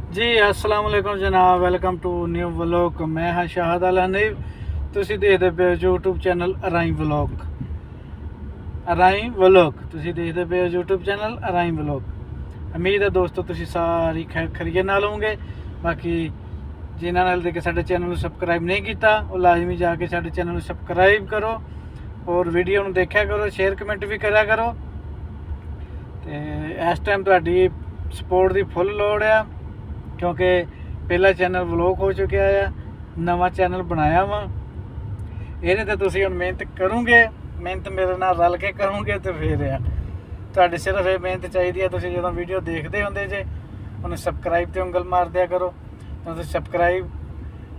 जी अस्सलाम वालेकुम जनाब, वेलकम टू न्यू व्लॉग। मैं हाँ शाहद अल हनीफ। ਤੁਸੀਂ ਦੇਖਦੇ ਪਏ ਹੋ YouTube ਚੈਨਲ ਅਰਾਈ ਵਲੌਗ। ਤੁਸੀਂ ਦੇਖਦੇ ਪਏ ਹੋ YouTube ਚੈਨਲ ਅਰਾਈ ਵਲੌਗ। ਉਮੀਦ ਹੈ ਦੋਸਤੋ ਤੁਸੀਂ ਸਾਰੀ ਖੈਰੀਅਤ ਨਾਲ ਹੋਵੋਗੇ। ਬਾਕੀ ਜਿਨ੍ਹਾਂ ਨਾਲ ਦੇ ਕੇ ਸਾਡੇ ਚੈਨਲ ਨੂੰ ਸਬਸਕ੍ਰਾਈਬ ਨਹੀਂ ਕੀਤਾ ਉਹ ਲਾਜ਼ਮੀ ਜਾ ਕੇ ਸਾਡੇ ਚੈਨਲ ਨੂੰ ਸਬਸਕ੍ਰਾਈਬ ਕਰੋ ਔਰ ਵੀਡੀਓ ਨੂੰ ਦੇਖਿਆ ਕਰੋ, ਸ਼ੇਅਰ ਕਮੈਂਟ ਵੀ ਕਰਿਆ ਕਰੋ। ਤੇ ਇਸ ਟਾਈਮ ਤੁਹਾਡੀ ਸਪੋਰਟ ਦੀ ਫੁੱਲ ਲੋੜ ਆ, क्योंकि पहला चैनल व्लॉग हो चुका है, नवा चैनल बनाया वा। ये तो तुसी हुण मेहनत करोगे, मेहनत मेरे नाल रल के करोगे तो फिर तुहाडी सिर्फ ये मेहनत चाहिए है। तुसी जदों वीडियो देखते होंदे जे उन्हें सबसक्राइब ते उंगल मार दिया करो, तो तुसी सबसक्राइब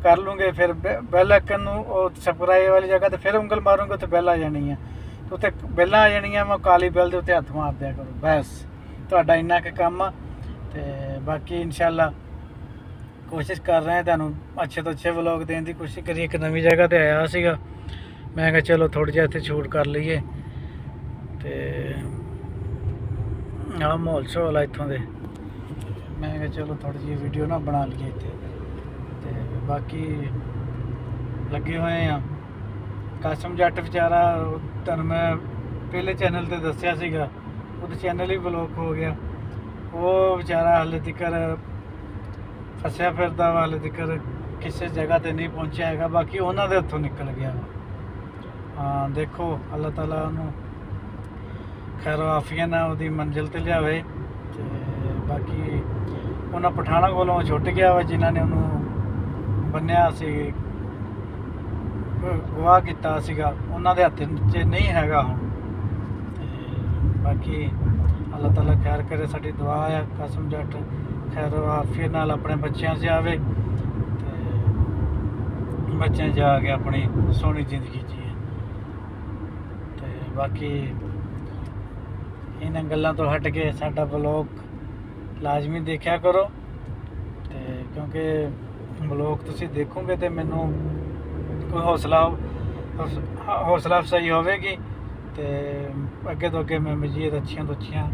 कर लूँगे। फिर बैल आइकन नूं सबसक्राइब वाली जगह तो फिर उंगल मारूंगे तो बैल आ जानी है, तो उत्ते बैलां आ जानियां। मैं काली बैल दे उत्ते हत्थ मार दिया करो, बस तुहाडा इन्ना क काम आ। ते बाकी इंशाअल्लाह कोशिश कर रहे हैं तुहानूं अच्छे तो अच्छे व्लॉग देने की कोशिश करिए। एक नवी जगह ते आया सीगा, मैं कहा चलो थोड़ी जी इत्थे शूट कर लीए। ते आ माहौल शौल आ इत्थों दे, मैं कहा चलो थोड़ी जी वीडियो ना बना लीए इत्थे। ते बाकी लगे हुए हैं कासम जट बेचारा, तुहानूं मैं पहले चैनल ते दस्सिया सीगा, उहदा चैनल ही ब्लॉक हो गया। वो बेचारा हाले तिकर फसिया फिरदा वा, हाले तक किसी जगह ते नहीं पहुँचा है। बाकी उन्होंने हथों निकल गया। हाँ देखो अल्लाह ताला नूं खैर आफिया ना उहदी मंजिल ते लियावे। ते बाकी उन्होंने पठाणा कोलों छुट गया वा, जिन्हों ने उन्होंने बन्निया सी गवाह किया सीगा, उन्होंने हथ च नहीं हैगा हुण। बाकी अल्लाह ताला खैर करे, साडी दुआ है कासम जट खैर आफियत नाल अपने बच्चों से आवे, बच्चे जाके अपनी सोहनी जिंदगी जिए। तो बाकी इन्हां गल्लां तो हट के साडा ब्लॉग लाजमी देखा करो। तो क्योंकि ब्लॉग तुसीं देखोगे तो मैनू कोई हौसला अफजाई होगी। तो अगे तो अगे मैं मजीद अच्छियां तो अच्छियां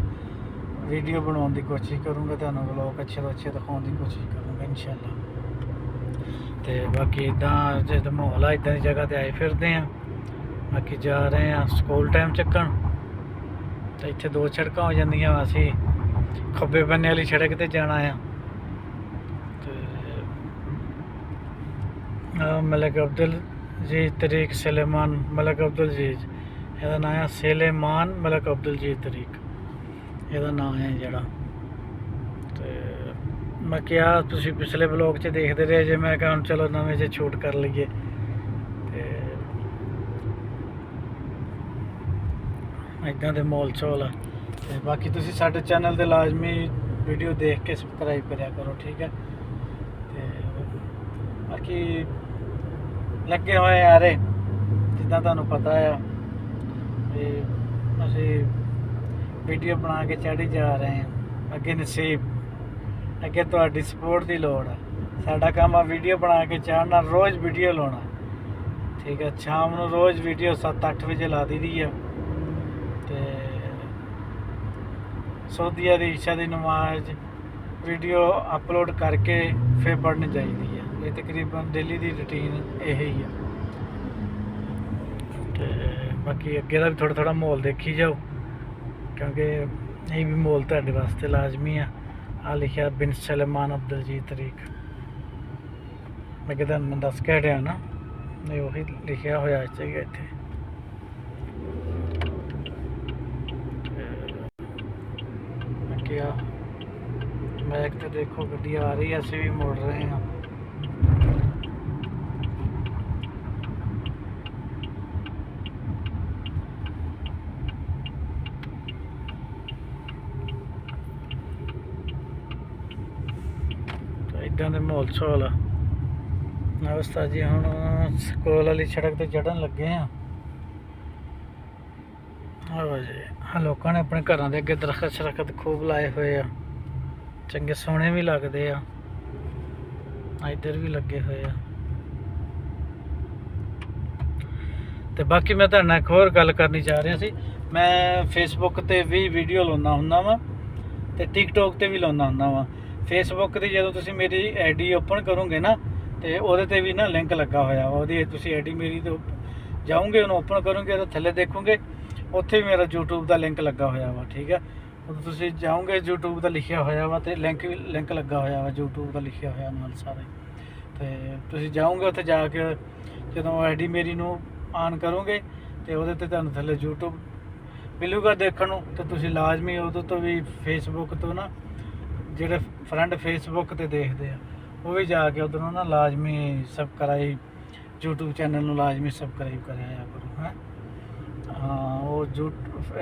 वीडियो बनाने की कोशिश करूँगा, तुहानूं व्लॉग अच्छे तो अच्छे दिखाने की कोशिश करूँगा इंशाअल्लाह। तो बाकी इदा जो माहौल है इदा की जगह ते आए फिरते हैं। बाकी जा रहे हैं स्कूल टाइम चक्कन। तो इत्थे दो सड़क हो जांदियां, असीं खब्बे बन्ने वाली सड़क ते जाना है। तो मलिक अब्दुल जी तरीक सुलेमान मलिक अब्दुल जीज, ਇਹਦਾ नाम है सुलेमान मलिक अब्दुल जी तरीक, ਇਹਦਾ नाम है ਜਿਹੜਾ। ਤੇ मैं क्या ਤੁਸੀਂ पिछले ब्लॉग 'ਚ देखते रहे जे, मैं कहा चलो नवे 'ਚ शूट कर लीए। ਤੇ इदां दे माहौल शौल आ। ਤੇ बाकी ਤੁਸੀਂ ਸਾਡੇ चैनल ਦੇ लाजमी वीडियो देख के सबसक्राइब करिया करो, ठीक है। ਤੇ बाकी लगे हुए यारे जिदा ਤੁਹਾਨੂੰ पता है ਅਸੀਂ वीडियो बना के चढ़ी जा रहे हैं। अगे नसीब अगे तुहाडी सपोर्ट की लोड़ है। साडा काम आ वीडियो बना के चढ़ना, रोज़ वीडियो लाना, ठीक है। शाम को रोज़ वीडियो 7-8 बजे ला दी है। तो सऊदिया की ईशा की नमाज वीडियो अपलोड करके फिर पढ़नी चाहिए है। ये तकरीबन डेली की रूटीन यही है। तो बाकी अगे का भी थोड़ा थोड़ा माहौल देखी जाओ, क्योंकि ये भी माहौल तुहाडे वास्ते लाजमी है। आ लिखा बिन सुलेमान अब्दुल जी तरीक, मैं कहता मैं दस कह रहा ना, नहीं वही लिखा होया चाहिए इत्थे। मैं क्या बैग तो देखो गड्डी आ रही है, असीं भी मुड़ रहे हैं। इदा के माहौल शौल अवस्था जी। हम स्कूल वाली सड़क तो चढ़न लगे हैं। हाँ जी, लोगों ने अपने घरों के अगे दरखत शरखत खूब लाए हुए आ, चंगे सोहने भी लगते आ। इधर भी लगे हुए आ। तो बाकी मैं तुहाडे नाल एक होर गल करनी चाह रहा सी। मैं फेसबुक ते भी वीडियो लाउंदा हुंदा वा, ते टिकटॉक ते भी लाउंदा हुंदा वा। ਫੇਸਬੁੱਕ ਦੀ ਜਦੋਂ ਤੁਸੀਂ ਮੇਰੀ ਆਈਡੀ ਓਪਨ ਕਰੋਗੇ ਨਾ ਤੇ ਉਹਦੇ ਤੇ ਵੀ ਨਾ ਲਿੰਕ ਲੱਗਾ ਹੋਇਆ ਵਾ। ਉਹਦੀ ਤੁਸੀਂ ਆਈਡੀ ਮੇਰੀ ਤੇ ਜਾਓਗੇ, ਉਹਨੂੰ ਓਪਨ ਕਰੋਗੇ ਤਾਂ ਥੱਲੇ ਦੇਖੋਗੇ ਉੱਥੇ ਵੀ ਮੇਰਾ YouTube ਦਾ ਲਿੰਕ ਲੱਗਾ ਹੋਇਆ ਵਾ। ਠੀਕ ਹੈ, ਉਦੋਂ ਤੁਸੀਂ ਜਾਓਗੇ YouTube ਦਾ ਲਿਖਿਆ ਹੋਇਆ ਵਾ ਤੇ ਲਿੰਕ ਲੱਗਾ ਹੋਇਆ ਵਾ YouTube ਦਾ ਲਿਖਿਆ ਹੋਇਆ ਨਾਲ ਸਾਰਾ। ਤੇ ਤੁਸੀਂ ਜਾਓਗੇ ਉੱਥੇ ਜਾ ਕੇ ਜਦੋਂ ਆਈਡੀ ਮੇਰੀ ਨੂੰ ਆਨ ਕਰੋਗੇ ਤੇ ਉਹਦੇ ਤੇ ਤੁਹਾਨੂੰ ਥੱਲੇ YouTube ਮਿਲੂਗਾ ਦੇਖਣ ਨੂੰ। ਤੇ ਤੁਸੀਂ ਲਾਜ਼ਮੀ ਉਹਦੇ ਤੋਂ ਵੀ ਫੇਸਬੁੱਕ ਤੋਂ ਨਾ ਜਿਹੜੇ ਫਰੈਂਡ ਫੇਸਬੁੱਕ ਤੇ ਦੇਖਦੇ ਆ ਉਹ ਵੀ ਜਾ ਕੇ ਉੱਧਰੋਂ ਨਾ ਲਾਜ਼ਮੀ ਸਬਸਕ੍ਰਾਈਬ YouTube ਚੈਨਲ ਨੂੰ ਲਾਜ਼ਮੀ ਸਬਸਕ੍ਰਾਈਬ ਕਰਿਆ ਕਰੋ ਹੈ। ਹਾਂ, ਉਹ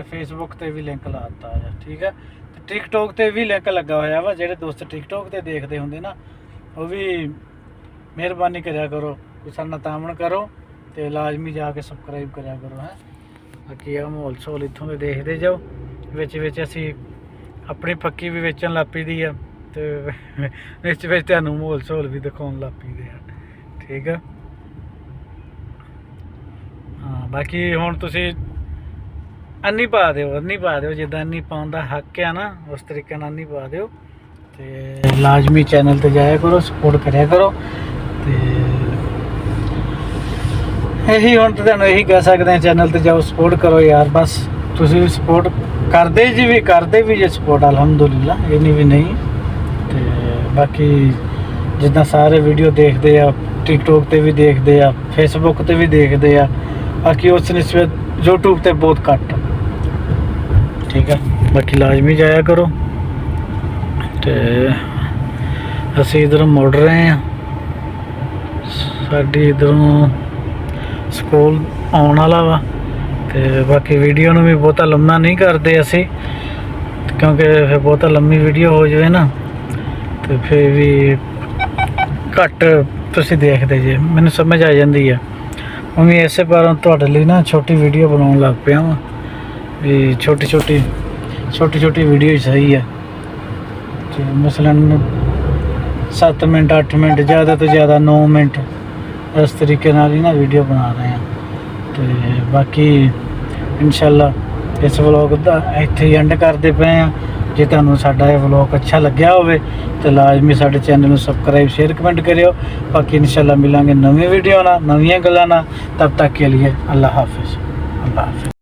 ਫੇਸਬੁੱਕ ਤੇ ਵੀ ਲਿੰਕ ਲਾ ਦਿੱਤਾ ਆ। ਠੀਕ ਹੈ, ਤੇ ਟਿਕਟੋਕ ਤੇ ਵੀ ਲਿੰਕ ਲੱਗਾ ਹੋਇਆ ਵਾ। ਜਿਹੜੇ ਦੋਸਤ ਟਿਕਟੋਕ ਤੇ ਦੇਖਦੇ ਹੁੰਦੇ ਨਾ ਉਹ ਵੀ ਮਿਹਰਬਾਨੀ ਕਰਿਆ ਕਰੋ, ਸਾਨੂੰ ਤਾਮਣ ਕਰੋ ਤੇ ਲਾਜ਼ਮੀ ਜਾ ਕੇ ਸਬਸਕ੍ਰਾਈਬ ਕਰਿਆ ਕਰੋ ਹੈ। ਬਾਕੀ ਆ ਮਾਹੌਲ ਸਹੂਲ ਇੱਥੋਂ ਦੇ ਦੇਖਦੇ ਜਾਓ। ਵਿੱਚ ਅਸੀਂ ਆਪਣੀ ਪੱਕੀ ਵੀ ਵੇਚਣ ਲੱਗ ਪਈ ਦੀ ਆ ਤੇ ਵਿੱਚ ਤੁਹਾਨੂੰ ਮਾਹੌਲ ਸਹੂਲ ਵੀ ਦਿਖਾਉਣ ਲੱਗ ਪਈ ਦੇ ਆ। ਠੀਕ ਆ, ਹਾਂ। ਬਾਕੀ ਹੁਣ ਤੁਸੀਂ ਅੰਨੀ ਪਾ ਦਿਓ ਜਿੱਦਾਂ ਅੰਨੀ ਪਾਉਣ ਦਾ ਹੱਕ ਆ ਨਾ, ਉਸ ਤਰੀਕੇ ਨਾਲ ਅੰਨੀ ਪਾ ਦਿਓ ਤੇ ਲਾਜ਼ਮੀ ਚੈਨਲ ਤੇ ਜਾਇਆ ਕਰੋ, ਸਪੋਰਟ ਕਰਿਆ ਕਰੋ। ਤੇ ਇਹੀ ਹੁਣ ਤਾਂ ਤੁਹਾਨੂੰ ਇਹੀ ਕਹਿ ਸਕਦੇ ਹਾਂ, ਚੈਨਲ ਤੇ ਜਾਓ, ਸਪੋਰਟ ਕਰੋ ਯਾਰ। ਬਸ ਤੁਸੀਂ ਵੀ ਸਪੋਰਟ ਕਰਦੇ ਵੀ ਜੇ ਸਪੋਰਟ ਅਲਹਮਦੁਲਿਲਾ, ਇਹ ਨਹੀਂ ਵੀ ਨਹੀਂ। ਤੇ ਬਾਕੀ ਜਿੱਦਾਂ ਸਾਰੇ ਵੀਡੀਓ ਦੇਖਦੇ ਆ, ਟਿਕਟੋਕ ਤੇ ਵੀ ਦੇਖਦੇ ਆ, ਫੇਸਬੁੱਕ ਤੇ ਵੀ ਦੇਖਦੇ ਆ, ਬਾਕੀ ਉਸ ਨਿਸਬਤ YouTube ਤੇ ਬਹੁਤ ਘੱਟ। ਠੀਕ ਹੈ, ਬਾਕੀ ਲਾਜ਼ਮੀ ਜਾਇਆ ਕਰੋ। ਤੇ ਅਸੀਂ ਇੱਧਰੋਂ ਮੁੜ ਰਹੇ ਹਾਂ, ਸਾਡੀ ਇੱਧਰੋਂ ਸਕੂਲ ਆਉਣ ਵਾਲਾ ਵਾ। ਤੇ ਬਾਕੀ ਵੀਡੀਓ ਨੂੰ ਵੀ ਬਹੁਤਾ ਲੰਮਾ ਨਹੀਂ ਕਰਦੇ ਅਸੀਂ, ਕਿਉਂਕਿ ਫਿਰ ਬਹੁਤਾ ਲੰਮੀ ਵੀਡੀਓ ਹੋ ਜਾਵੇ ਨਾ ਤੇ ਫਿਰ ਵੀ ਘੱਟ ਤੁਸੀਂ ਦੇਖਦੇ ਜੇ, ਮੈਨੂੰ ਸਮਝ ਆ ਜਾਂਦੀ ਆ। ਮੈਂ ਵੀ ਇਸੇ ਬਾਰੇ ਤੁਹਾਡੇ ਲਈ ਨਾ ਛੋਟੀ ਵੀਡੀਓ ਬਣਾਉਣ ਲੱਗ ਪਿਆ ਵਾਂ ਵੀ ਛੋਟੀ ਵੀਡੀਓ ਹੀ ਸਹੀ ਆ। ਤੇ ਮਸਲਨ 7 ਮਿੰਟ 8 ਮਿੰਟ ज़्यादा ਤੋਂ ज़्यादा 9 ਮਿੰਟ ਇਸ ਤਰੀਕੇ ਨਾਲ ਹੀ ਨਾ ਵੀਡੀਓ ਬਣਾ ਰਹੇ ਹਾਂ। ਤੇ ਬਾਕੀ ਇਨਸ਼ਾਅੱਲਾ ਇਸ ਵਲੋਗ ਦਾ ਇੱਥੇ ਹੀ ਐਂਡ ਕਰਦੇ ਪਏ ਹਾਂ। ਜੇ ਤੁਹਾਨੂੰ ਸਾਡਾ ਇਹ ਵਲੋਗ ਅੱਛਾ ਲੱਗਿਆ ਹੋਵੇ ਤਾਂ ਲਾਜ਼ਮੀ ਸਾਡੇ ਚੈਨਲ ਨੂੰ ਸਬਸਕ੍ਰਾਈਬ ਸ਼ੇਅਰ ਕਮੈਂਟ ਕਰਿਓ। ਬਾਕੀ ਇਨਸ਼ਾਅੱਲਾ ਮਿਲਾਂਗੇ ਨਵੀਂ ਵੀਡੀਓ ਨਾਲ, ਨਵੀਆਂ ਗੱਲਾਂ ਨਾਲ। ਤਬ ਤੱਕ ਕੇ ਲਈ ਅੱਲਾ ਹਾਫਿਜ਼।